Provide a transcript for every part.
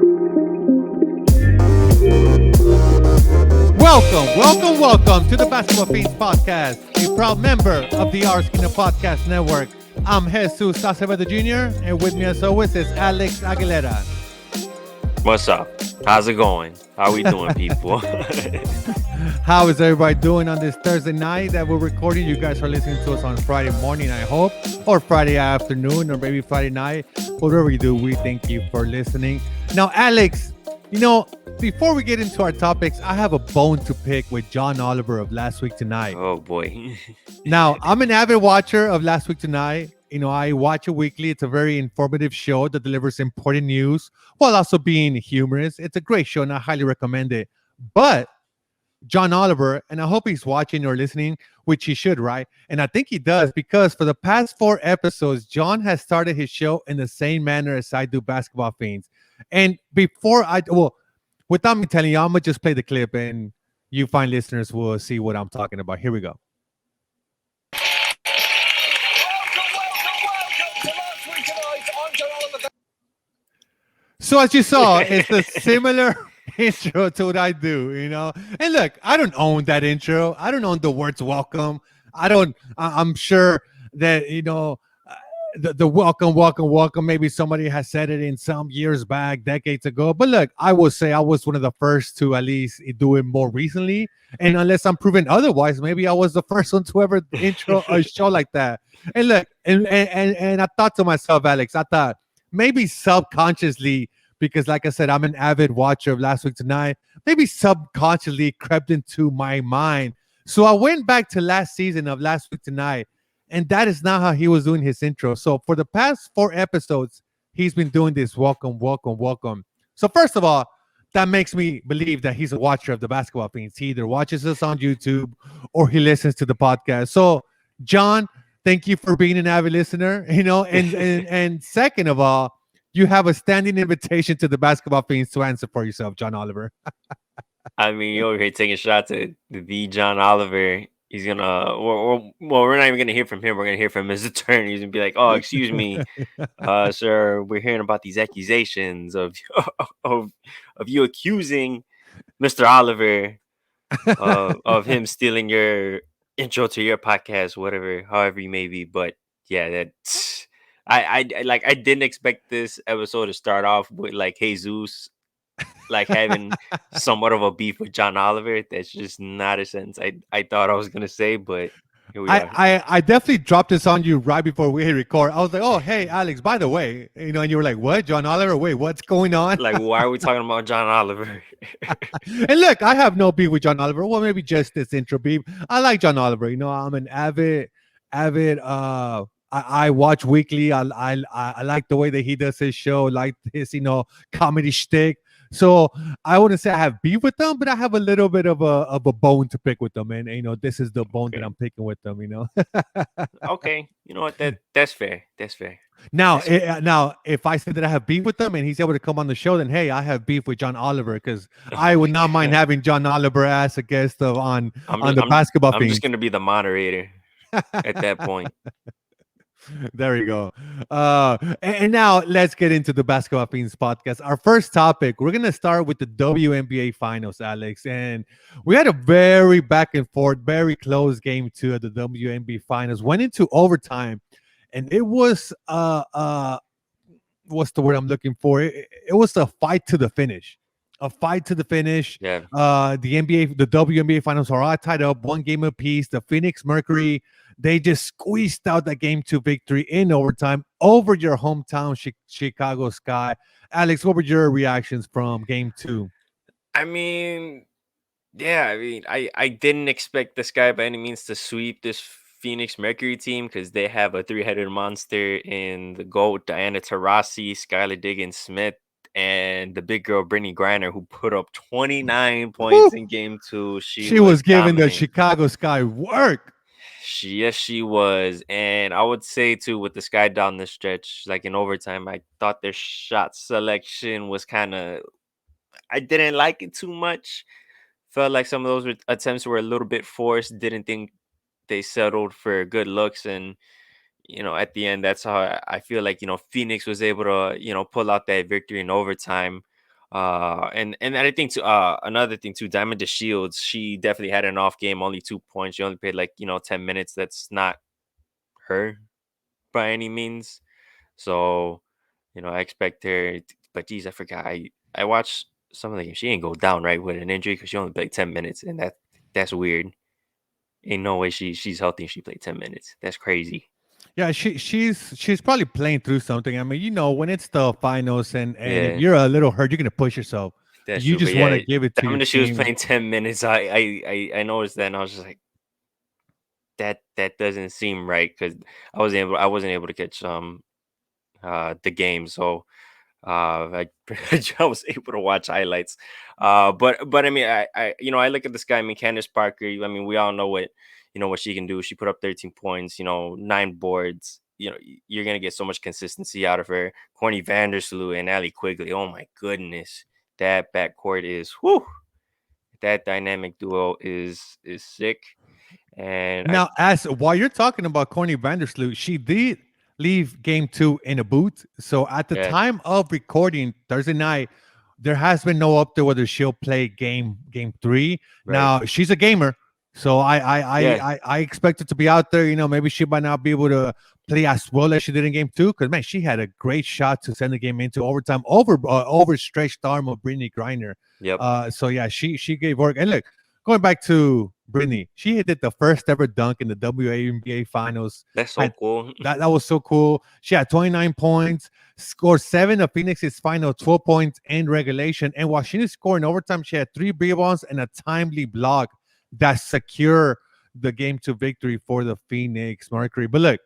Welcome to the Basketball Fiends Podcast, a proud member of the R Skinner Podcast Network. I'm Jesus Acevedo Jr., and with me as always is Alex Aguilera. What's up? How's it going? How we doing, people? How is everybody doing on this Thursday night that we're recording? You guys are listening to us on Friday morning, I hope, or Friday afternoon, or maybe Friday night. Whatever you do, we thank you for listening. Now, Alex, before we get into our topics, I have a bone to pick with John Oliver of Last Week Tonight. Oh, boy. Now, I'm an avid watcher of Last Week Tonight. I watch it weekly. It's a very informative show that delivers important news while also being humorous. It's a great show, and I highly recommend it. But John Oliver, and I hope he's watching or listening, which he should, right? And I think he does, because for the past 4 episodes, John has started his show in the same manner as I do Basketball Fiends. And without me telling you, I'm going to just play the clip, and you fine listeners will see what I'm talking about. Here we go. So as you saw, it's a similar intro to what I do, And look, I don't own that intro. I don't own the words welcome. I'm sure that, the welcome. Maybe somebody has said it in some years back, decades ago. But look, I will say I was one of the first to at least do it more recently. And unless I'm proven otherwise, maybe I was the first one to ever intro a show like that. And look, and I thought to myself, Alex, maybe subconsciously, because like I said, I'm an avid watcher of Last Week Tonight, maybe subconsciously crept into my mind. So I went back to last season of Last Week Tonight, and that is not how he was doing his intro. So for the past 4 episodes, he's been doing this welcome. So first of all, that makes me believe that he's a watcher of the Basketball Fiends. He either watches us on YouTube or he listens to the podcast. So John, thank you for being an avid listener, and second of all, you have a standing invitation to the Basketball Fiends to answer for yourself, John Oliver. I mean, you're over here taking shots at the John Oliver. He's going to, we're not even going to hear from him. We're going to hear from his attorney. He's going to be like, oh, excuse me, sir, we're hearing about these accusations of you accusing Mr. Oliver of him stealing your intro to your podcast, however you may be. But yeah, that's I didn't expect this episode to start off with like Jesus having somewhat of a beef with John Oliver. That's just not a sentence I thought I was gonna say, but here we are. I definitely dropped this on you right before we hit record. I was like, oh, hey, Alex, by the way, and you were like, what, John Oliver? Wait, what's going on? Like, why are we talking about John Oliver? And look, I have no beef with John Oliver. Well, maybe just this intro beef. I like John Oliver. I'm an avid I watch weekly. I like the way that he does his show, like his, comedy shtick. So I wouldn't say I have beef with them, but I have a little bit of a bone to pick with them, and this is the bone that I'm picking with them. Okay, you know what? That's fair. That's fair. Now, now, if I say that I have beef with them and he's able to come on the show, then hey, I have beef with John Oliver, because I would not mind having John Oliver as a guest on the Basketball Fiends. I'm just gonna be the moderator at that point. There you go. And now let's get into the Basketball Fiends podcast. Our first topic, we're going to start with the WNBA Finals, Alex. And we had a very back and forth, very close game 2 of the WNBA Finals. Went into overtime, and it was, what's the word I'm looking for? It was a fight to the finish. A fight to the finish. Yeah. The WNBA Finals are all tied up, 1 game apiece. The Phoenix Mercury, they just squeezed out that game 2 victory in overtime over your hometown Chicago Sky. Alex, what were your reactions from game 2? I mean, I didn't expect the Sky by any means to sweep this Phoenix Mercury team, because they have a 3-headed monster in the GOAT, Diana Taurasi, Skylar Diggins-Smith, and the big girl Brittany Griner, who put up 29 points in game 2. She was giving the Chicago Sky work. She was. And I would say too, with the Sky down the stretch, like in overtime, I thought their shot selection was I didn't like it too much. Felt like some of those attempts were a little bit forced. Didn't think they settled for good looks. And at the end, that's how I feel like Phoenix was able to pull out that victory in overtime. And I think too, another thing too, Diamond DeShields, she definitely had an off game, only 2 points. She only played like 10 minutes. That's not her by any means. So I expect her. But geez, I forgot. I watched some of the game. She didn't go down right with an injury because she only played 10 minutes, and that's weird. Ain't no way she's healthy and she played 10 minutes. That's crazy. Yeah, she's probably playing through something. I mean, when it's the finals and if Yeah, you're a little hurt, you're gonna push yourself. that's You true. But just want yeah, to give it to your Diamond she was team. playing 10 minutes. I noticed that and I was just like, that doesn't seem right because I wasn't able to catch the game. So I pretty much I was able to watch highlights. But I mean I look at this guy. I mean Candace Parker. I mean we all know what she can do. She put up 13 points. 9 boards. You're gonna get so much consistency out of her. Corny Vandersloot and Allie Quigley. Oh my goodness, that backcourt is whoo. That dynamic duo is sick. And I Now, as while you're talking about Corny Vandersloot, she did leave game two in a boot. So at the yeah, time of recording Thursday night, there has been no update whether she'll play game three. right. Now she's a gamer, so Yeah. I expect her to be out there. Maybe she might not be able to play as well as she did in game two because man, she had a great shot to send the game into overtime over overstretched arm of Brittany Griner. Yep. So yeah, she gave work. And look, going back to Brittany, she hit the first ever dunk in the WNBA finals. That's so Had cool. that was so cool. She had 29 points, scored 7 of Phoenix's final 12 points in regulation. And while she didn't score in overtime, she had 3 rebounds and a timely block that secure the game to victory for the Phoenix Mercury. But look,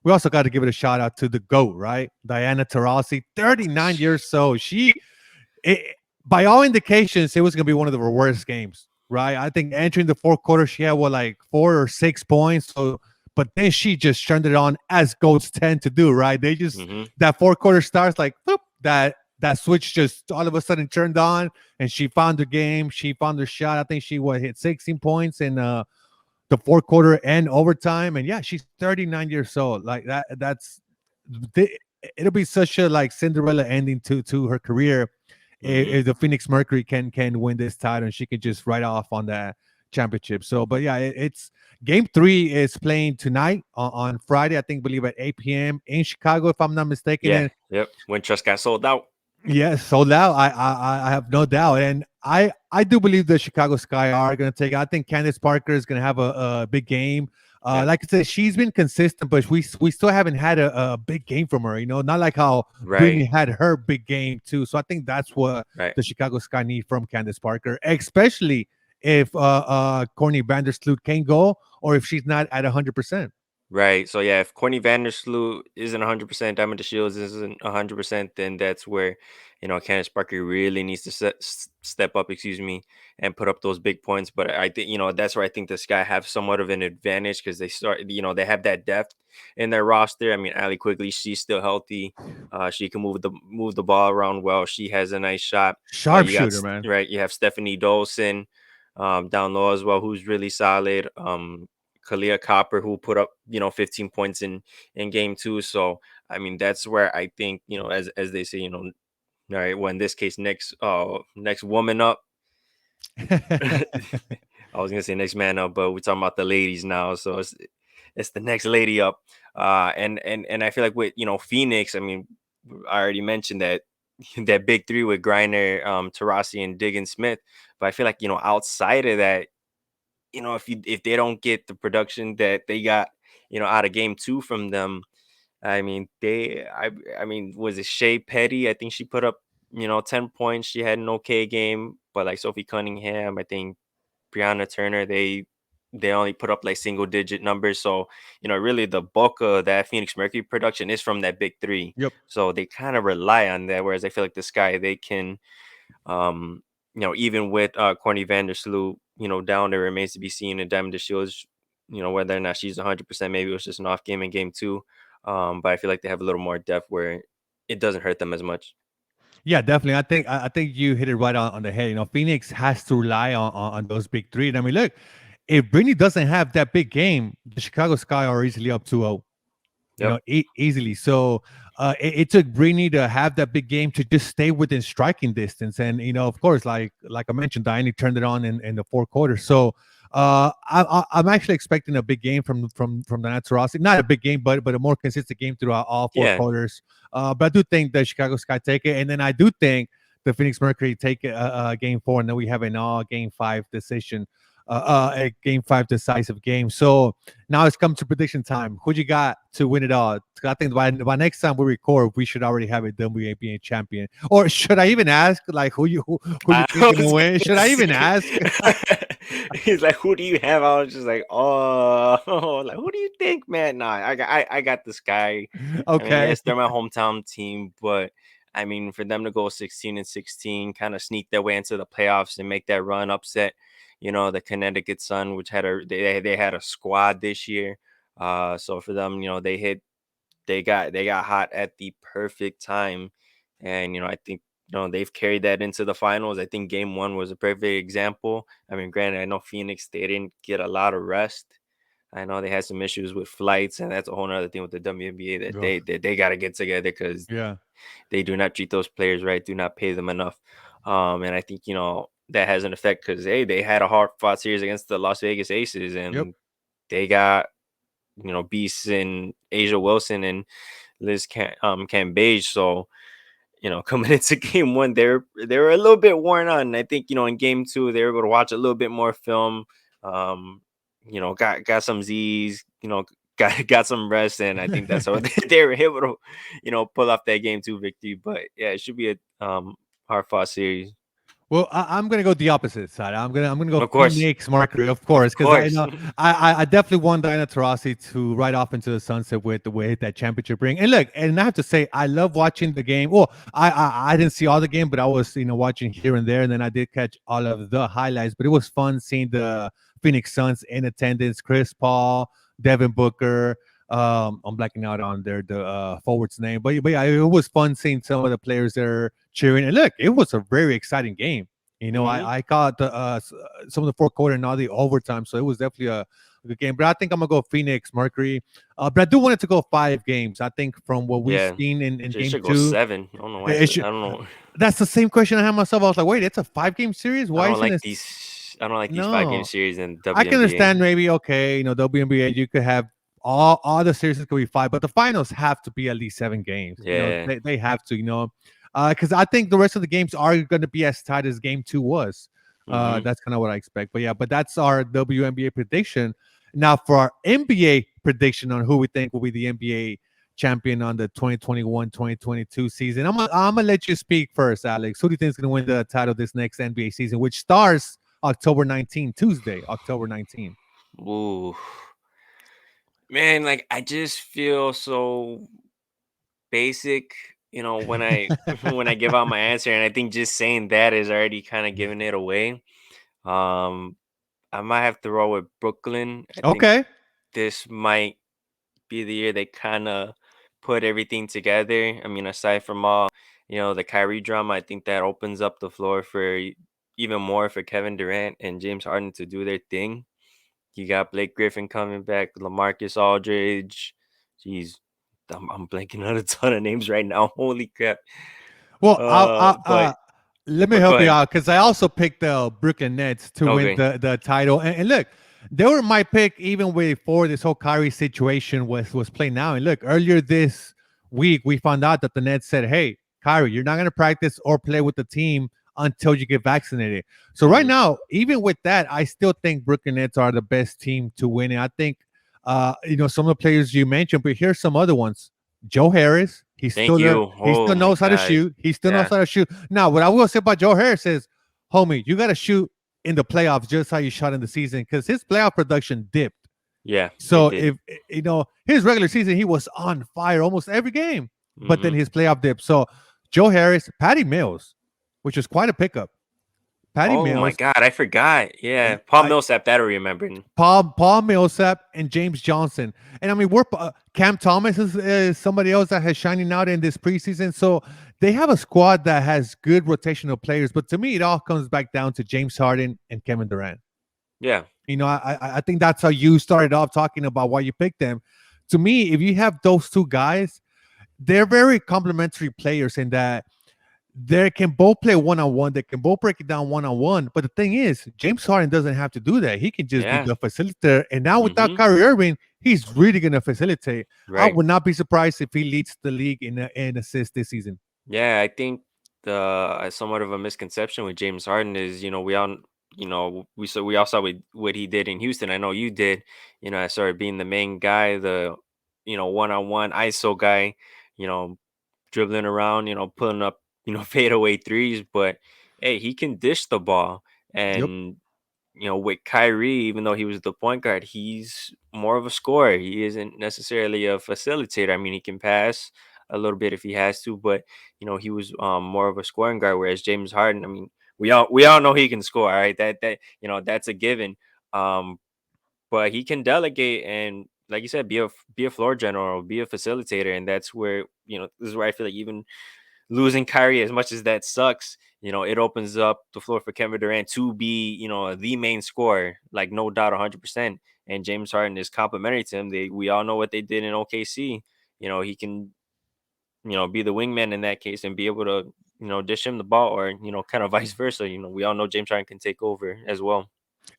we also got to give it a shout out to the GOAT, right? Diana Taurasi, 39 years old. By all indications, it was going to be one of the worst games, right? I think entering the fourth quarter, she had like 4 or 6 points. So, but then she just turned it on as goats tend to do, right? They just Hmm. that fourth quarter starts like boop, that switch just all of a sudden turned on, and she found the game. She found her shot. I think she hit 16 points in the fourth quarter and overtime. And yeah, she's 39 years old. Like it'll be such a like Cinderella ending to her career Hmm. if the Phoenix Mercury can win this title and she can just write off on that championship. So, but yeah, it's game three is playing tonight on Friday, I think, believe at 8 p.m. in Chicago, if I'm not mistaken. Yeah. And Yep. When Trust got sold out. yeah, sold out. I have no doubt, and I do believe the Chicago Sky are going to take it. I think Candace Parker is going to have a big game. Yeah. Like I said, she's been consistent, but we still haven't had a big game from her. Not like how Right. Brittany had her big game too. So I think that's what Right. the Chicago Sky need from Candace Parker, especially if Courtney Vandersloot can go or if she's not at 100%. Right. So yeah, if Courtney Vandersloot isn't 100%, Diamond DeShields isn't 100%, then that's where Candace Parker really needs to step up, excuse me, and put up those big points. But I think that's where I think the Sky have somewhat of an advantage because they have that depth in their roster. I mean, Allie Quigley, she's still healthy. She can move the ball around well. She has a nice shot. You got Sharpshooter, man. right. You have Stephanie Dolson down low as well, who's really solid. Kalia Copper, who put up 15 points in game two. So I mean, that's where I think as they say, all right, well in this case, next woman up. I was gonna say next man up, but we're talking about the ladies now, so it's the next lady up. And I feel like with Phoenix, I mean, I already mentioned that that big three with Griner, Tarasi, and Diggins Smith. But I feel like outside of that, if they don't get the production that they got out of game two from them, I mean I mean, was it Shea Petty? I think she put up 10 points. She had an okay game, but like Sophie Cunningham, I think Brianna Turner, they only put up like single digit numbers. So really the bulk of that Phoenix Mercury production is from that big three. Yep. So they kind of rely on that, whereas I feel like the Sky, they can um, even with Courtney Vandersloot, down there, remains to be seen. And Diamond DeShields, whether or not she's 100%, maybe it was just an off game in game two. But I feel like they have a little more depth where it doesn't hurt them as much. Yeah, definitely. I think you hit it right on the head. Phoenix has to rely on those big three. And I mean, look, if Brittany doesn't have that big game, the Chicago Sky are easily up 2-0. Yep. Easily. So it took Brini to have that big game to just stay within striking distance. And of course, like I mentioned, Diane turned it on in the fourth quarter. So I'm actually expecting a big game from the Nats Rossi. Not a big game, but a more consistent game throughout all four Yeah, quarters. But I do think the Chicago Sky take it, and then I do think the Phoenix Mercury take game four, and then we have an all game five decision, a game five decisive game. So now it's come to prediction time. Who you got to win it all? I think by next time we record, we should already have a WNBA champion. Or should I even ask, like, who you I think gonna was win? gonna Should I even say. ask? He's like, "Who do you have?" I was just like, "Oh, like who do you think, man?" Nah, I got this guy. I mean, Okay. yes, they're my hometown team, but I mean, for them to go 16-16, kind of sneak their way into the playoffs and make that run, upset, the Connecticut Sun, which had they had a squad this year. So for them, they got hot at the perfect time, and I think they've carried that into the finals. I think game one was a perfect example. I mean, granted, I know Phoenix, they didn't get a lot of rest. I know they had some issues with flights, and that's a whole other thing with the WNBA that Ugh, they got to get together because yeah. they do not treat those players right, do not pay them enough. And I think that has an effect because they had a hard fought series against the Las Vegas Aces, Yep. and they got beasts in Asia Wilson and Liz Cambage. So coming into game one, they were a little bit worn out, and I think in game two they were able to watch a little bit more film. Um, got some Z's, got some rest, and I think that's how they were able to pull off that game two victory. But yeah, it should be a hard fought series. Well, I'm gonna go the opposite side. I'm gonna go Of course, Phoenix Mercury, of of course, because I course. know I definitely want Diana Taurasi to ride off into the sunset with the way that championship ring. And look, and I have to say, I love watching the game. Well, I didn't see all the game, but I was watching here and there, and then I did catch all of the highlights. But it was fun seeing the Phoenix Suns in attendance. Chris Paul, Devin Booker. I'm blacking out on the forward's name, but yeah, it was fun seeing some of the players there cheering. And look, it was a very exciting game. Hmm. I caught some of the fourth quarter and all the overtime, so it was definitely a good game. But I think I'm gonna go Phoenix Mercury. But I do want it to go 5 games. I think from what we've Yeah, seen in it game should go two, 7. I don't know why. it should. I don't know. That's the same question I had myself. I was like, wait, it's a 5 game series. I Why don't isn't like it? these. I don't like these 5 game No, series in I can WNBA. understand maybe okay, WNBA you could have all the series could be 5, but the finals have to be at least 7 games. Yeah. They have to, because I think the rest of the games are going to be as tight as game 2 was. Hmm. That's kind of what I expect. But yeah, but that's our WNBA prediction. Now for our NBA prediction on who we think will be the NBA champion on the 2021-2022 season. I'm gonna let you speak first, Alex. Who do you think is gonna win the title this next NBA season, which starts October 19, Tuesday, October 19. Ooh, man, like I just feel so basic, when I when I give out my answer, and I think just saying that is already kind of giving it away. Um, I might have to roll with Brooklyn. I think Okay. this might be the year they kind of put everything together. I mean, aside from all, the Kyrie drama, I think that opens up the floor for even more for Kevin Durant and James Harden to do their thing. You got Blake Griffin coming back, LaMarcus Aldridge. Jeez, I'm blanking on a ton of names right now. Holy crap. Well, But let me go help you ahead. out because I also picked the Brooklyn Nets to win Okay. the title. And look, they were my pick even before this whole Kyrie situation was playing now. And look, earlier this week we found out that the Nets said, "Hey, Kyrie, you're not going to practice or play with the team until you get vaccinated." So right Hmm. now, even with that, I still think Brooklyn Nets are the best team to win it. I think, some of the players you mentioned, but here's some other ones. Joe Harris, Thank you. he Oh still my knows how to God. shoot. He still knows Yeah. how to shoot. Now, what I will say about Joe Harris is, homie, you got to shoot in the playoffs just how you shot in the season because his playoff production dipped. Yeah, it So did. if his regular season, he was on fire almost every game, but then Hmm. his playoff dip. So Joe Harris, Patty Mills, which was quite a pickup. Patty Oh my Mills, God, I forgot. Yeah, Paul Millsap, that I remember. Paul Millsap and James Johnson. And I mean, we're Cam Thomas is somebody else that has shining out in this preseason. So they have a squad that has good rotational players. But to me, it all comes back down to James Harden and Kevin Durant. Yeah. I think that's how you started off talking about why you picked them. To me, if you have those two guys, they're very complementary players in that they can both play one on one. They can both break it down one on one. But the thing is, James Harden doesn't have to do that. He can just be Yeah. the facilitator. And now without Hmm. Kyrie Irving, he's really going to facilitate. I Right. would not be surprised if he leads the league in assists this season. Yeah, I think the somewhat of a misconception with James Harden is, we all, we all saw what he did in Houston. I know you did. I started being the main guy, the one-on-one ISO guy, you know, dribbling around, pulling up, fadeaway threes. But hey, he can dish the ball, Yep. and with Kyrie, even though he was the point guard, he's more of a scorer. He isn't necessarily a facilitator. I mean, he can pass a little bit if he has to, but he was more of a scoring guard. Whereas James Harden, I mean, we all know he can score. All right, that's a given. Um, but he can delegate and, like you said, be a floor general, be a facilitator, and that's where this is where I feel like even losing Kyrie, as much as that sucks, it opens up the floor for Kevin Durant to be, the main scorer, like no doubt, 100%. And James Harden is complimentary to him. We all know what they did in OKC. He can, be the wingman in that case and be able to, dish him the ball, or kind of vice versa. We all know James Harden can take over as well.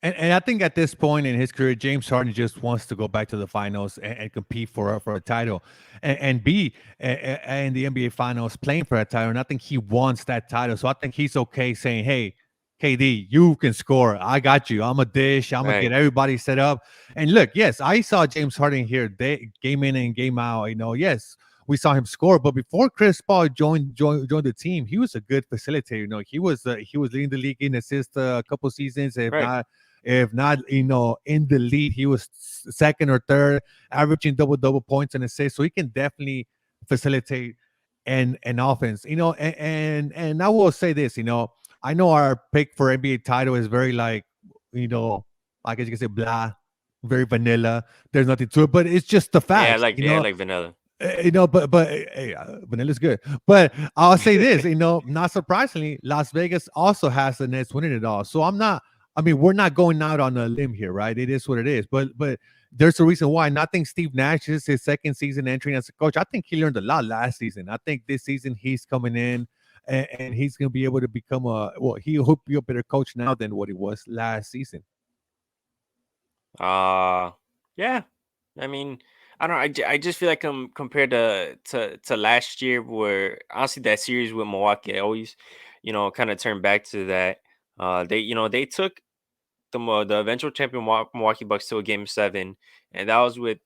And I think at this point in his career, James Harden just wants to go back to the finals and compete for a title, and be in the NBA finals playing for a title. And I think he wants that title. So I think he's okay saying, "Hey, KD, you can score. I got you. I'm a dish. I'm gonna get Right. everybody set up." And look, yes, I saw James Harden here game in and game out. Yes, we saw him score, but before Chris Paul joined the team, he was a good facilitator. He was leading the league in assists a couple seasons, Right. if not, in the lead, he was second or third, averaging double points and assists. So he can definitely facilitate an offense. And I will say this. I know our pick for NBA title is very like, you know, I guess you can say blah, very vanilla. There's nothing to it, but it's just the Yeah, I facts. like yeah, I like vanilla. But hey, Vanilla's good. But I'll say this, not surprisingly, Las Vegas also has the Nets winning it all. So I'm not. I mean, we're not going out on a limb here, right? It is what it is. But there's a reason why. And I think Steve Nash is his second season entering as a coach. I think he learned a lot last season. I think this season he's coming in and he's going to be able to become he'll be a better coach now than what he was last season. Uh yeah. I mean, I don't know. I just feel like compared to last year, where honestly that series with Milwaukee, I always, kind of turned back to that. They took the eventual champion Milwaukee Bucks to a game 7, and that was with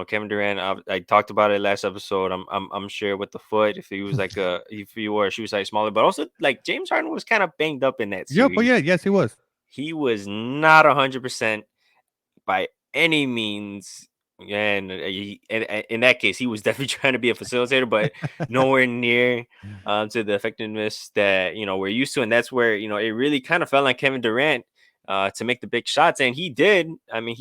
Kevin Durant. I talked about it last episode. I'm sure with the foot, if he was like if he wore a shoe size smaller, but also like James Harden was kind of banged up in that Yeah, but series. yeah, yes, he was. He was not 100% by any means. And in that case, he was definitely trying to be a facilitator, but nowhere near to the effectiveness that we're used to. And that's where it really kind of felt like Kevin Durant to make the big shots, and he did. I mean,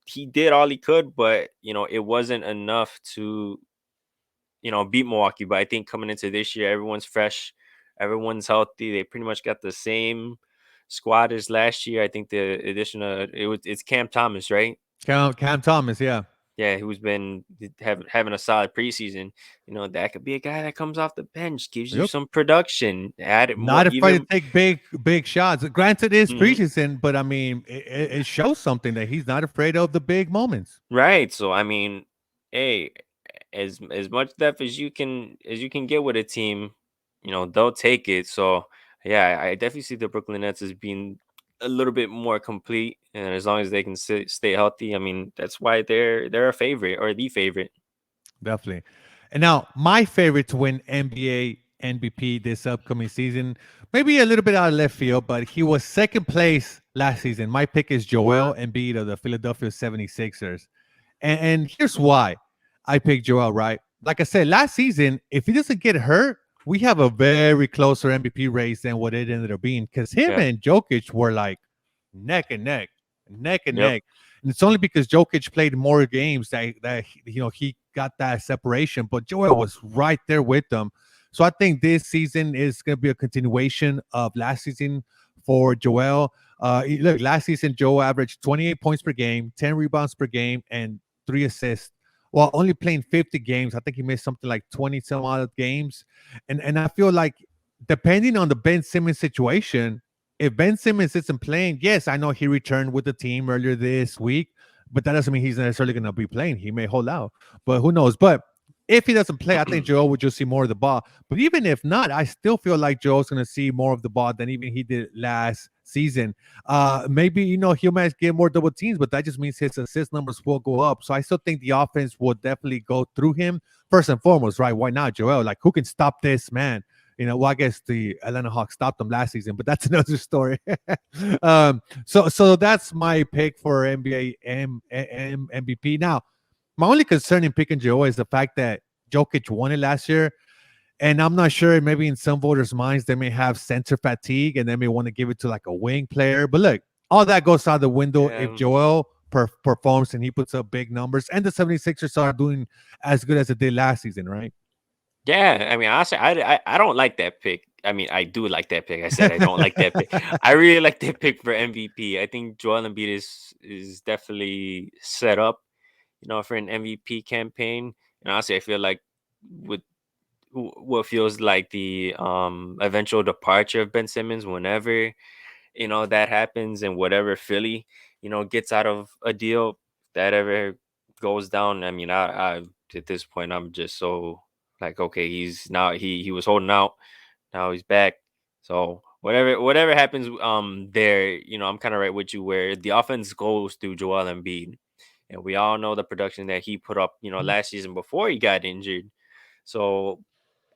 he did all he could, but it wasn't enough to beat Milwaukee. But I think coming into this year, everyone's fresh, everyone's healthy. They pretty much got the same squad as last year. I think the addition of it's Cam Thomas, right? Cam Thomas, yeah. Yeah, who's been having a solid preseason. That could be a guy that comes off the bench, gives you Yep. some production, add it more, Not afraid to even. take big shots. Granted, it's Mhm. preseason, but I mean, it shows something that he's not afraid of the big moments. Right. So I mean, hey, as much depth as you can get with a team, they'll take it. So yeah, I definitely see the Brooklyn Nets as being a little bit more complete, and as long as they can stay healthy, I mean, that's why they're a favorite, or the favorite. Definitely. And now, my favorite to win NBA MVP this upcoming season, maybe a little bit out of left field, but he was second place last season. My pick is Joel Embiid of the Philadelphia 76ers. And here's why I picked Joel, right? Like I said, last season, if he doesn't get hurt, we have a very closer MVP race than what it ended up being because him Yeah. and Jokic were like neck and neck, neck and Yep. neck. And it's only because Jokic played more games that he got that separation, but Joel was right there with them. So I think this season is going to be a continuation of last season for Joel. Look, last season Joel averaged 28 points per game, 10 rebounds per game, and 3 assists while only playing 50 games. I think he missed something like 20 some odd games. And I feel like depending on the Ben Simmons situation, if Ben Simmons isn't playing, yes, I know he returned with the team earlier this week, but that doesn't mean he's necessarily going to be playing. He may hold out, but who knows? But if he doesn't play, I think Joel would just see more of the ball. But even if not, I still feel like Joel's going to see more of the ball than even he did last season. Maybe he might get more double teams, but that just means his assist numbers will go up. So I still think the offense will definitely go through him first and foremost, right? Why not, Joel? Like, who can stop this man? Well, I guess the Atlanta Hawks stopped them last season, but that's another story. So that's my pick for NBA MVP. Now, my only concern in picking Joel is the fact that Jokic won it last year. And I'm not sure, maybe in some voters' minds, they may have center fatigue and they may want to give it to like a wing player. But look, all that goes out the window if Joel performs and he puts up big numbers and the 76ers are doing as good as it did last season, right? Yeah, I mean, honestly, I don't like that pick. I mean, I do like that pick. I said I don't like that pick. I really like that pick for MVP. I think Joel Embiid is definitely set up, for an MVP campaign. And honestly, I feel like with what feels like the eventual departure of Ben Simmons, whenever that happens, and whatever Philly gets out of a deal that ever goes down. I mean, I at this point I'm just so like, okay, he's now he was holding out, now he's back. So whatever happens there, I'm kind of right with you where the offense goes through Joel Embiid, and we all know the production that he put up last season before he got injured. So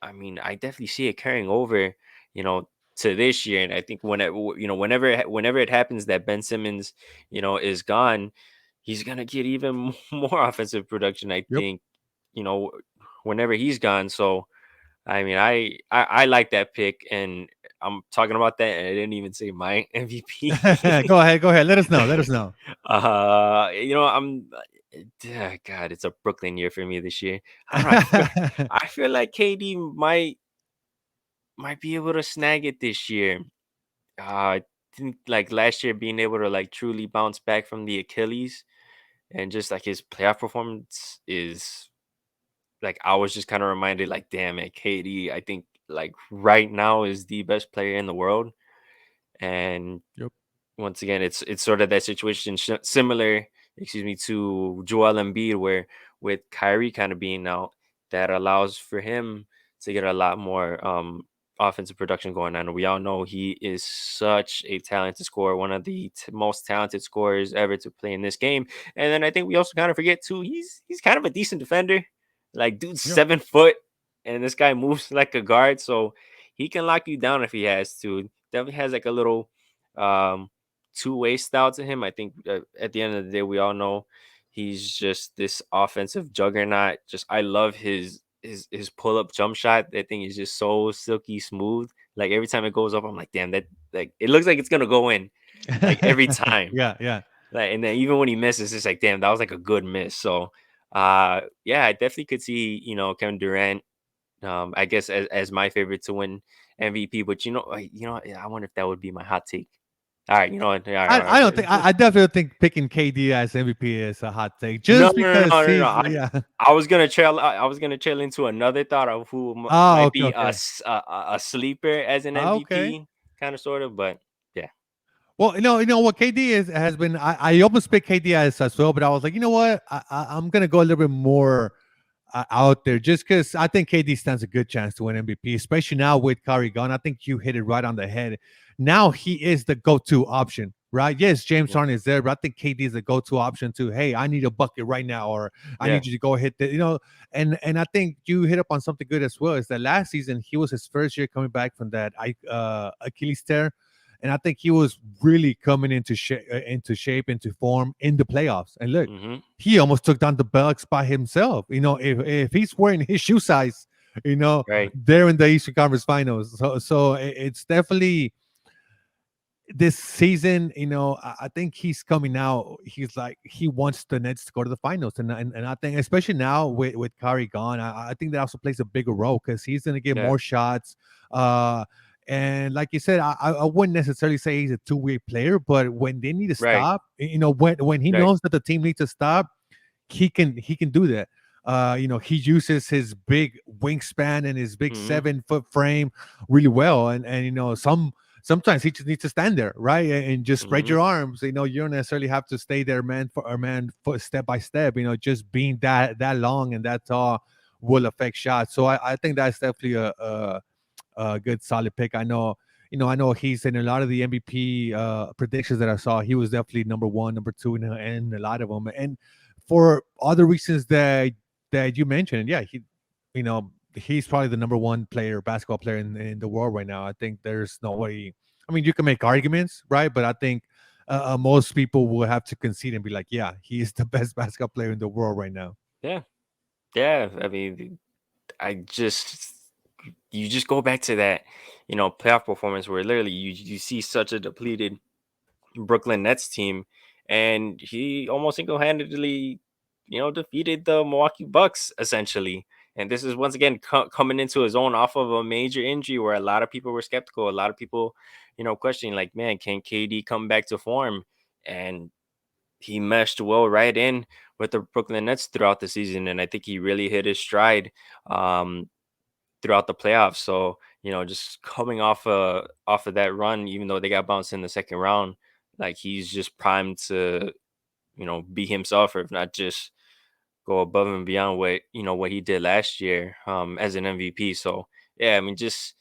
I mean, I definitely see it carrying over, to this year. And I think whenever it happens that Ben Simmons, is gone, he's gonna get even more offensive production. I Yep. think, you know, whenever he's gone. So I mean, I like that pick, and I'm talking about that, and I didn't even say my MVP. Go ahead. Go ahead. Let us know. Let us know. I'm God, it's a Brooklyn year for me this year. I don't know. I feel like KD might be able to snag it this year. I think like last year being able to like truly bounce back from the Achilles, and just like his playoff performance is like, I was just kind of reminded like, damn it, KD, I think like right now is the best player in the world. And Yep. once again, it's sort of that situation similar, excuse me, to Joel Embiid, where with Kyrie kind of being out, that allows for him to get a lot more offensive production going on. And we all know he is such a talented scorer, one of the most talented scorers ever to play in this game. And then I think we also kind of forget too, he's kind of a decent defender. Like, dude's Yep. 7 foot, and this guy moves like a guard, so he can lock you down if he has to. Definitely has like a little um two-way style to him. I think at the end of the day, we all know he's just this offensive juggernaut. Just I love his pull-up jump shot. That thing is just so silky smooth. Like every time it goes up, I'm like, damn, that like it looks like it's gonna go in like every time. Yeah. Yeah. Like, and then even when he misses, it's like, damn, that was like a good miss. So yeah, I definitely could see, Kevin Durant, I guess as my favorite to win MVP. But I wonder if that would be my hot take. All right, you know what? All right, all I don't think right. I definitely think picking KD as MVP is a hot take No, just no, no, because no, no, no. he's yeah. I was gonna trail. I was gonna trail into another thought of who Oh, might okay, be okay. a sleeper as an Okay. MVP, kind of, sort of. But yeah, Well, what KD is has been. I almost picked KD as well, but I was like, you know what? I'm gonna go a little bit more out there just because I think KD stands a good chance to win MVP, especially now with Kyrie gone. I think you hit it right on the head. Now he is the go-to option, right? Yes, James mhm, Harden is there, but I think KD is the go-to option too. Hey, I need a bucket right now, or I yeah, need you to go hit the. And I think you hit up on something good as well. Is that last season he was his first year coming back from that Achilles tear, and I think he was really coming into shape, into form in the playoffs. And look, hmm, he almost took down the Bucks by himself. If he's wearing his shoe size, right, they're in the Eastern Conference Finals. So it's definitely this season. I think he's coming out. He's like he wants the Nets to go to the finals, and I think especially now with Kyrie gone, I think that also plays a bigger role because he's going to get yeah, more shots. Uh, and like you said, I wouldn't necessarily say he's a two-way player, but when they need to right, stop, when he right, knows that the team needs to stop, he can do that. He uses his big wingspan and his big Hmm. 7 foot frame really well. And sometimes he just needs to stand there, right? And just spread Hmm. your arms. You don't necessarily have to stay there man for or man foot step by step. Just being that long and that tall will affect shots. So I think that's definitely a good solid pick. I know he's in a lot of the MVP predictions that I saw. He was definitely number one, number two, in a lot of them. And for other reasons that you mentioned, yeah, he's probably the number one basketball player in the world right now. I think there's nobody. I mean, you can make arguments, right? But I think most people will have to concede and be like, yeah, he is the best basketball player in the world right now. Yeah, yeah. I mean, I just you just go back to that, playoff performance where literally you see such a depleted Brooklyn Nets team, and he almost single-handedly, defeated the Milwaukee Bucks essentially. And this is once again coming into his own off of a major injury where a lot of people were skeptical, a lot of people, questioning like, man, can KD come back to form? And he meshed well right in with the Brooklyn Nets throughout the season, and I think he really hit his stride. Um, Throughout the playoffs. So, just coming off of that run, even though they got bounced in the second round, like he's just primed to, be himself, or if not just go above and beyond what he did last year as an MVP. So yeah, I mean just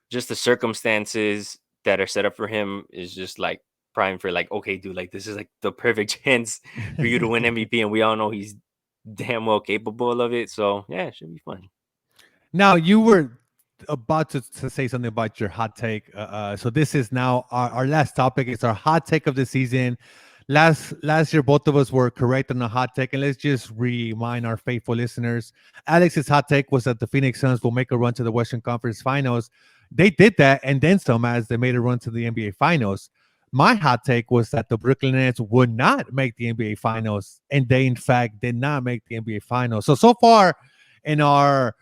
the circumstances that are set up for him is just like prime for like, okay, dude, like this is like the perfect chance for you to win MVP, and we all know he's damn well capable of it. So yeah, it should be fun. Now you were about to say something about your hot take. So this is now our last topic. It's our hot take of the season. Last year, both of us were correct on the hot take, and let's just remind our faithful listeners. Alex's hot take was that the Phoenix Suns will make a run to the Western Conference Finals. They did that, and then some, as they made a run to the NBA Finals. My hot take was that the Brooklyn Nets would not make the NBA Finals, and they in fact did not make the NBA Finals. So far in our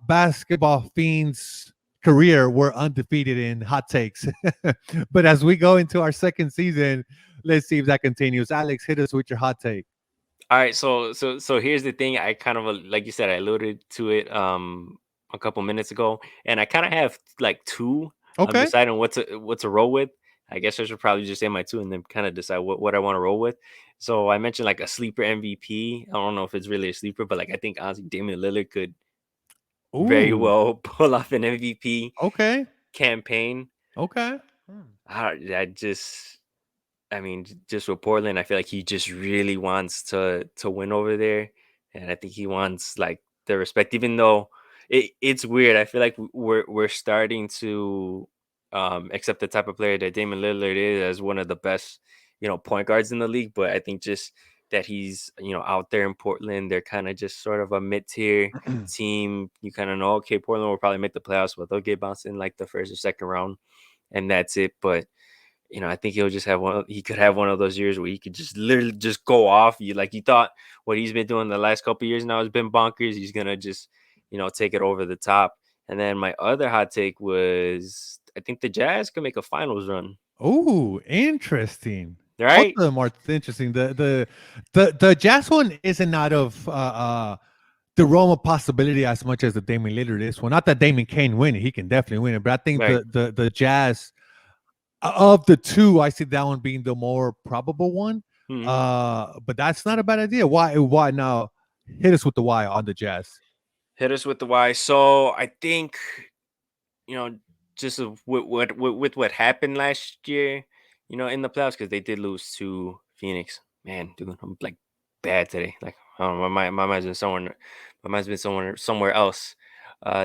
basketball fiends career, we're undefeated in hot takes. But as we go into our second season, let's see if that continues. Alex, hit us with your hot take. All right, so here's the thing. I kind of like you said, I alluded to it a couple minutes ago, and I kind of have like two. I'm Okay. deciding what to roll with. I guess I should probably just say my two and then kind of decide what I want to roll with. So I mentioned like a sleeper MVP. I don't know if it's really a sleeper, but like I think honestly Damian Lillard could very Ooh. well pull off an MVP Okay. campaign. Okay. Hmm. I mean, just with Portland, I feel like he just really wants to win over there, and I think he wants like the respect. Even though it's weird, I feel like we're starting to accept the type of player that Damon Lillard is as one of the best, point guards in the league. But I think just that he's out there in Portland, they're kind of just sort of a mid tier team. You kind of know, okay, Portland will probably make the playoffs, but they'll get bounced in like the first or second round, and that's it. But I think he'll just have he could have one of those years where he could just literally just go off. You thought what he's been doing the last couple years now has been bonkers. He's gonna just, take it over the top. And then my other hot take was I think the Jazz could make a finals run. Ooh, interesting. Both Right? of them are interesting. The Jazz one isn't out of the realm of possibility as much as the Damian Lillard is. Well, not that Damon can win it; he can definitely win it. But I think Right. the Jazz, of the two, I see that one being the more probable one. Hmm. But that's not a bad idea. Why now? Hit us with the why on the Jazz. Hit us with the why. So I think, you know, just with what happened last year, in the playoffs, because they did lose to Phoenix. Man, dude, I'm like bad today. Like, I don't know, my mind's been somewhere else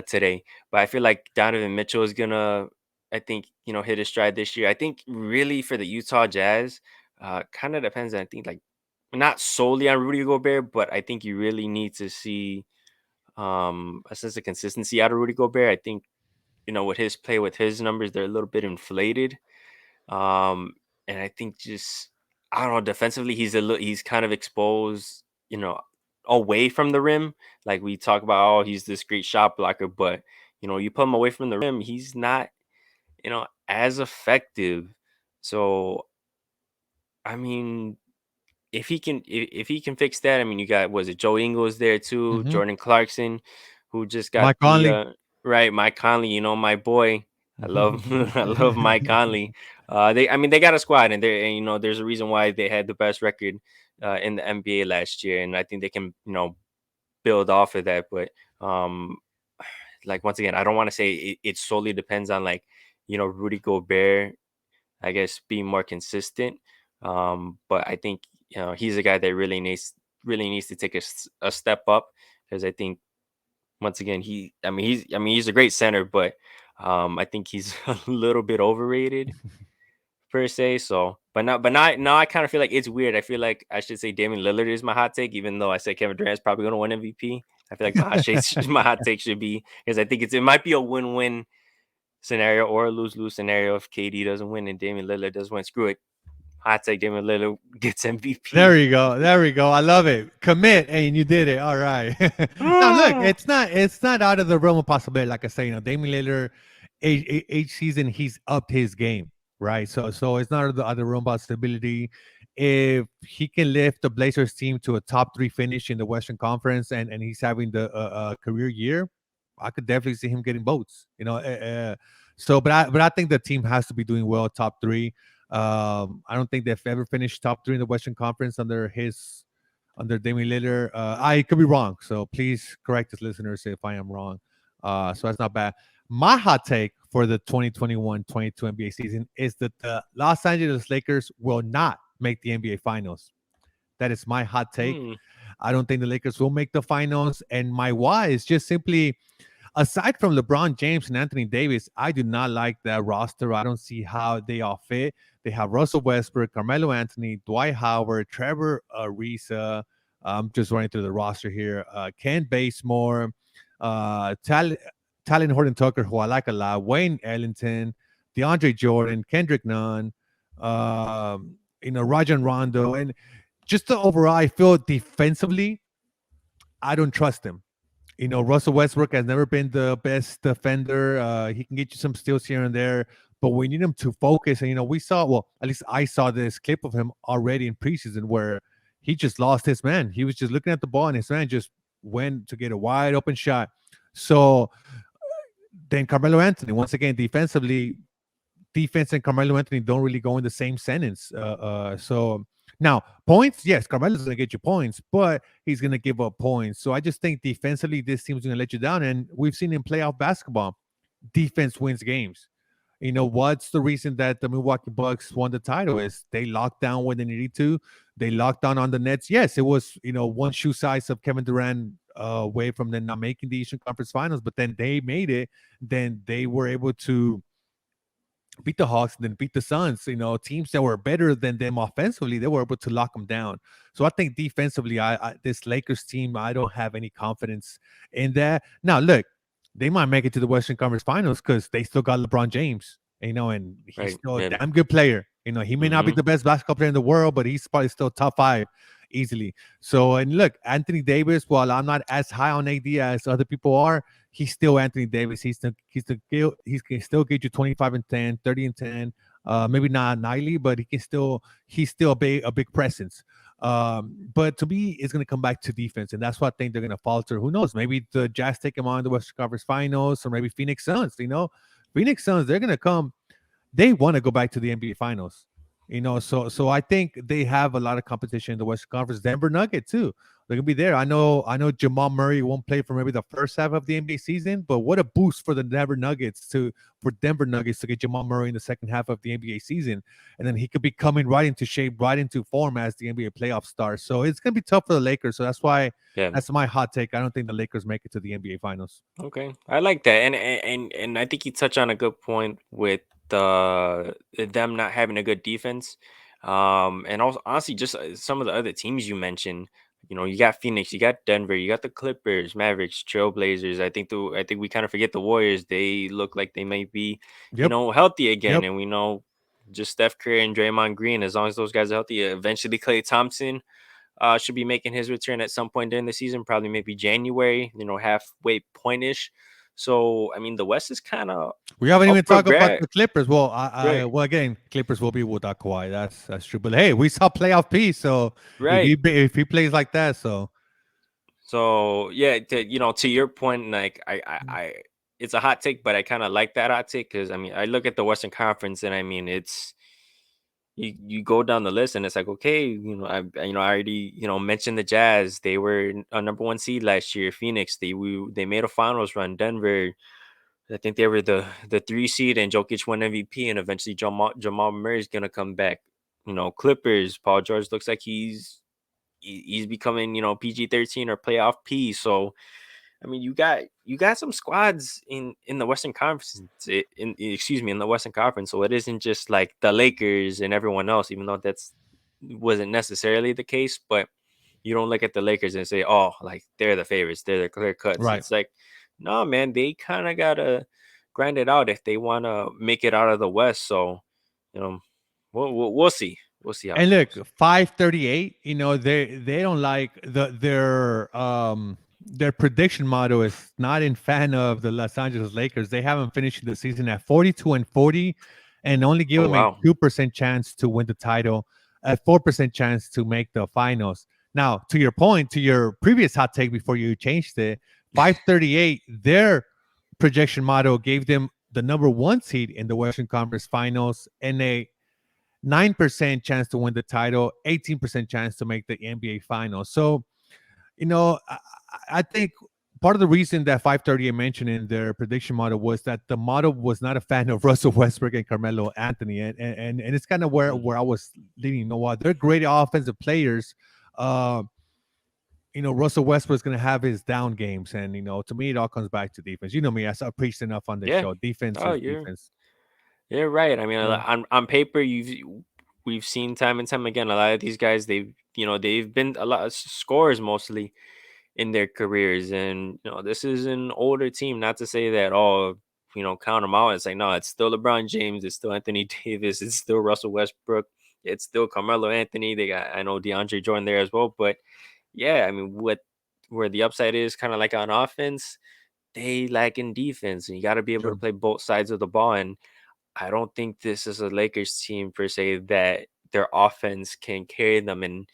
today. But I feel like Donovan Mitchell is gonna, I think, hit his stride this year. I think really for the Utah Jazz, kind of depends. I think like not solely on Rudy Gobert, but I think you really need to see a sense of consistency out of Rudy Gobert. I think with his play, with his numbers, they're a little bit inflated. Um, and I think just I don't know, defensively, he's kind of exposed, away from the rim. Like we talk about, oh, he's this great shot blocker, but you put him away from the rim, he's not, as effective. So I mean, if he can fix that, I mean, you got, was it Joe Ingles there too, Hmm. Jordan Clarkson, who just got Mike the Conley. right, Mike Conley, my boy. I love I love Mike Conley. I mean, they got a squad, and there's a reason why they had the best record in the NBA last year, and I think they can build off of that. But um, like, once again, I don't want to say it solely depends on, like, Rudy Gobert, I guess, being more consistent. But I think he's a guy that really needs to take a step up, because I think, once again, he's a great center, but I think he's a little bit overrated per se. So, but now I kind of feel like it's weird. I feel like I should say Damian Lillard is my hot take, even though I said Kevin Durant's probably going to win MVP. I feel like my hot take should be, because I think it might be a win-win scenario or a lose-lose scenario if KD doesn't win and Damian Lillard does win. Screw it. Hot take, Damian Lillard gets There MVP. you go. There we go. I love it. Commit, and you did it. All right. Now, look, it's not out of the realm of possibility. Like I say, Damian Lillard, each season he's upped his game, right? So it's not out of the realm of possibility. If he can lift the Blazers team to a top three finish in the Western Conference, and he's having the career year, I could definitely see him getting votes. But I think the team has to be doing well, top three. I don't think they've ever finished top three in the Western Conference under Damian Lillard. I could be wrong, so please correct us, listeners, if I am wrong. So that's not bad. My hot take for the 2021-22 NBA season is that the Los Angeles Lakers will not make the NBA Finals. That is my hot take. Hmm. I don't think the Lakers will make the finals, and my why is just simply, aside from LeBron James and Anthony Davis, I do not like that roster. I don't see how they all fit. They have Russell Westbrook, Carmelo Anthony, Dwight Howard, Trevor Ariza. I'm just running through the roster here. Ken Basemore, Talon Horton Tucker, who I like a lot, Wayne Ellington, DeAndre Jordan, Kendrick Nunn, Rajon Rondo. And just the overall, I feel defensively, I don't trust him. Russell Westbrook has never been the best defender. He can get you some steals here and there, but we need him to focus. And we saw, well, at least I saw this clip of him already in preseason where he just lost his man. He was just looking at the ball, and his man just went to get a wide open shot. So then Carmelo Anthony, once again, defensively, defense and Carmelo Anthony don't really go in the same sentence. So now points, yes, Carmelo's gonna get you points, but he's gonna give up points. So I just think defensively, this team's gonna let you down, and we've seen in playoff basketball, defense wins games. What's the reason that the Milwaukee Bucks won the title is they locked down when they needed to. They locked down on the Nets. Yes, it was one shoe size of Kevin Durant away from them not making the Eastern Conference Finals, but then they made it. Then they were able to beat the Hawks and then beat the Suns. Teams that were better than them offensively, they were able to lock them down. So I think defensively, this Lakers team, I don't have any confidence in that. Now, look, they might make it to the Western Conference Finals because they still got LeBron James, and he's Right. still a Yeah. damn good player. He may not be Mm-hmm. the best basketball player in the world, but he's probably still top five easily. So, and look, Anthony Davis, while I'm not as high on AD as other people are, he's still Anthony Davis. He can still get you 25 and 10, 30 and 10. Maybe not nightly, but he's still a big presence. But to me, it's going to come back to defense, and that's what I think they're going to falter. Who knows? Maybe the Jazz take them on in the Western Conference Finals, or maybe Phoenix Suns. Phoenix Suns, they're going to come. They want to go back to the NBA Finals. So I think they have a lot of competition in the Western Conference. Denver Nuggets too. They're gonna be there. I know Jamal Murray won't play for maybe the first half of the NBA season, but what a boost for Denver Nuggets to get Jamal Murray in the second half of the NBA season, and then he could be coming right into shape, right into form as the NBA playoff starts. So it's gonna be tough for the Lakers. So Yeah. that's my hot take. I don't think the Lakers make it to the NBA Finals. Okay, I like that, and I think you touch on a good point with them not having a good defense, and also, honestly, just some of the other teams you mentioned. You got Phoenix, you got Denver, you got the Clippers, Mavericks, Trailblazers. I think we kind of forget the Warriors. They look like they might be, Yep. healthy again, Yep. and we know just Steph Curry and Draymond Green. As long as those guys are healthy, eventually Klay Thompson should be making his return at some point during the season, probably maybe January, halfway pointish. So I mean, the West is kind of We haven't up even for talked about grab. the Clippers. Well, Right, well again, Clippers will be without Kawhi. That's true. But hey, we saw playoff P. So right. if he plays like that, so So yeah, to your point, like it's a hot take, but I kind of like that hot take because I mean, I look at the Western Conference, and I mean, it's you go down the list, and it's like, okay, I already mentioned the Jazz. They were a number one seed last year. Phoenix, they made a finals run. Denver, I think they were the three seed, and Jokic won MVP, and eventually Jamal Murray is gonna come back. Clippers, Paul George looks like he's becoming PG-13 or playoff P. So I mean, you got some squads in the Western Conference, excuse me, in the Western Conference. So it isn't just like the Lakers and everyone else, even though that's wasn't necessarily the case. But you don't look at the Lakers and say, oh, like they're the favorites, they're the clear cuts. right. It's like, no, man, they kind of gotta grind it out if they want to make it out of the West. So, you know, we'll see. We'll see how it And look, goes. 538. They don't like their prediction model is not in fan of the Los Angeles Lakers. They haven't finished the season at 42-40, and only give Oh them a wow. 2% chance to win the title, a 4% chance to make the finals. Now, to your point, to your previous hot take before you changed it, 538, their projection model gave them the number one seed in the Western Conference Finals and a 9% chance to win the title, 18% chance to make the NBA Finals. So, I think part of the reason that 538 mentioned in their prediction model was that the model was not a fan of Russell Westbrook and Carmelo Anthony, and it's kind of where Mhm. I was leaning. While they're great offensive players, uh, Russell Westbrook's going to have his down games, and to me, it all comes back to defense. You know me, I preached enough on this Yeah. show. Defense Oh, is you're defense. You're right. I mean, Yeah, on paper, we've seen time and time again a lot of these guys. They've been a lot of scorers mostly in their careers, and this is an older team. Not to say that count them out. It's like no, it's still LeBron James, it's still Anthony Davis, it's still Russell Westbrook, it's still Carmelo Anthony. They got I know DeAndre Jordan there as well, but yeah, I mean where the upside is kind of like on offense, they lack in defense, and you got to be able to true. play both sides of the ball. And I don't think this is a Lakers team per se that their offense can carry them and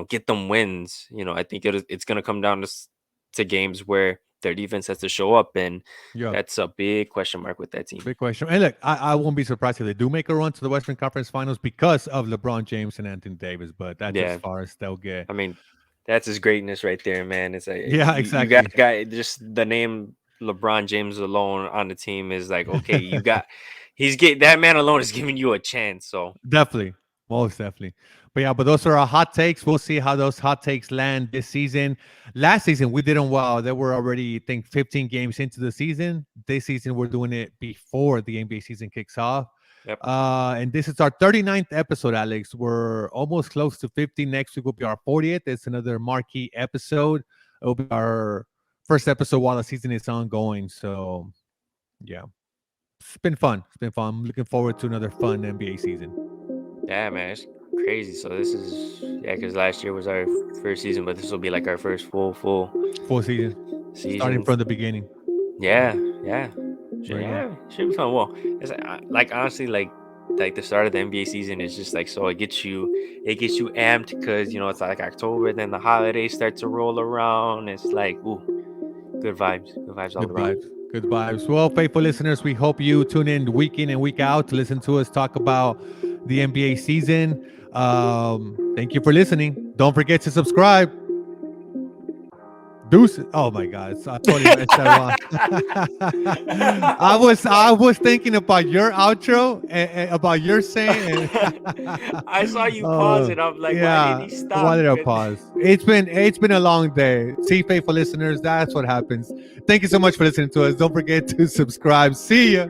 get them wins. I think it's going to come down to games where their defense has to show up, and Yeah. that's a big question mark with that team. Big question. And look, I won't be surprised if they do make a run to the Western Conference Finals because of LeBron James and Anthony Davis, but that's as Yeah, far as they'll get. I mean that's his greatness right there, man. It's like Yeah, you got exactly. a guy, just the name LeBron James alone on the team is like okay, you got he's get that man alone is giving you a chance. So Definitely. Most definitely. But yeah, but those are our hot takes. We'll see how those hot takes land this season. Last season, we did them well. They were already, I think, 15 games into the season. This season, we're doing it before the NBA season kicks off. yep. And this is our 39th episode, Alex. We're almost close to 50. Next week will be our 40th. It's another marquee episode. It will be our first episode while the season is ongoing. So, yeah, it's been fun. It's been fun. I'm looking forward to another fun NBA season. Yeah, man, it's crazy. So this is because last year was our first season, but this will be like our first full Full season, starting season. from the beginning. Yeah, yeah, There you go. should be fun. Well, it's like honestly, like the start of the NBA season is just like so it gets you amped because it's like October, then the holidays start to roll around. It's like ooh, good vibes all Good around. vibes. Good vibes. Well, faithful listeners, we hope you tune in week and week out to listen to us talk about the NBA season. Thank you for listening. Don't forget to subscribe. Deuce. Oh my God. I totally messed that up. I was thinking about your outro and about your saying. I saw you pause Oh it. I'm like, why did yeah. he Why stop? did I pause? It's been a long day. See, faithful listeners, that's what happens. Thank you so much for listening to us. Don't forget to subscribe. See ya.